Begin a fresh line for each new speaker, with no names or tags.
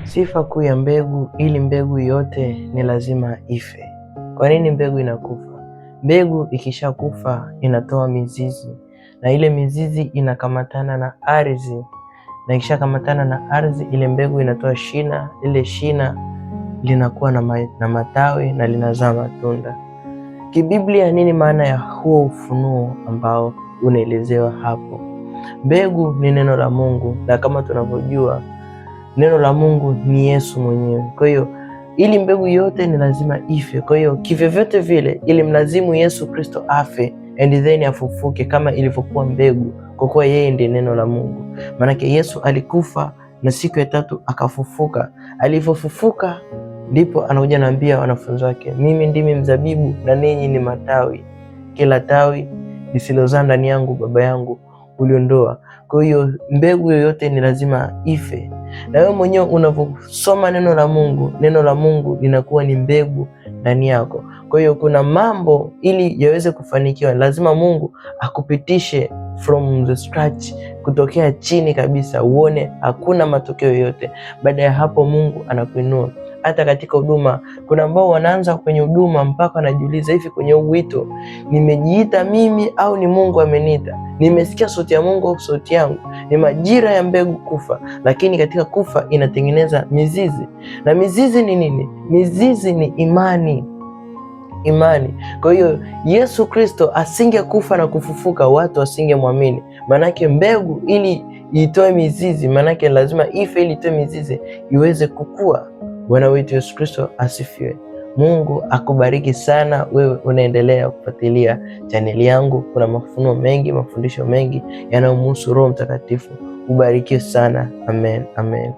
Sifa kuu ya mbegu, ili mbegu yote ni lazima ife. Kwa nini mbegu inakufa? Mbegu ikishakufa inatoa mizizi, na ile mizizi inakamatana na ardhi, na ikishakamatana na ardhi, ile mbegu inatoa shina. Ile shina linakuwa na matawi na linazaa matunda. Kibiblia, nini maana ya huo ufunuo ambao unaelezewa hapo? Mbegu ni neno la Mungu, na kama tunavyojua neno la Mungu ni Yesu mwenyewe. Kwa hiyo ili mbegu yote ni lazima ife. Kwa hiyo kivyovyote vile ili mlazimu Yesu Kristo afe and then afufuke kama ilivyokuwa mbegu, kwa kuwa yeye ndiye neno la Mungu. Maanake Yesu alikufa na siku ya tatu akafufuka. Alivyofufuka ndipo anakuja anaambia wanafunzi wake, mimi ndimi mzabibu na ninyi ni matawi. Kila tawi lisilozaa ndani yangu Baba yangu uliondoa. Kwa hiyo mbegu yoyote ni lazima ife. Na wewe mwenyewe unavyosoma neno la Mungu linakuwa ni mbegu ndani yako. Kwa hiyo kuna mambo ili yaweze kufanikiwa lazima Mungu akupitishe from the scratch, kutokea chini kabisa, uone hakuna matokeo yoyote. Baada ya hapo Mungu anakuinua. Hata katika huduma kuna ambao wanaanza kwenye huduma mpaka wanajiuliza, hivi kwenye wito nimejiita mimi au ni Mungu ameniita? Nimesikia sauti ya Mungu au sauti yangu? Ni majira ya mbegu kufa, lakini katika kufa inatengeneza mizizi. Na mizizi ni nini? Mizizi ni imani. Kwa hiyo Yesu Kristo asingekufa na kufufuka, watu wasingemwamini. Manake mbegu ili itoe mizizi, manake lazima ife ili itoe mizizi iweze kukua. Bwana wetu Yesu Kristo asifiwe. Mungu akubariki sana wewe unaendelea kufuatilia chaneli yangu. Kuna mafunuo mengi, mafundisho mengi yanayomhusu Roho Mtakatifu. Ubarikiwe sana. Amen, amen.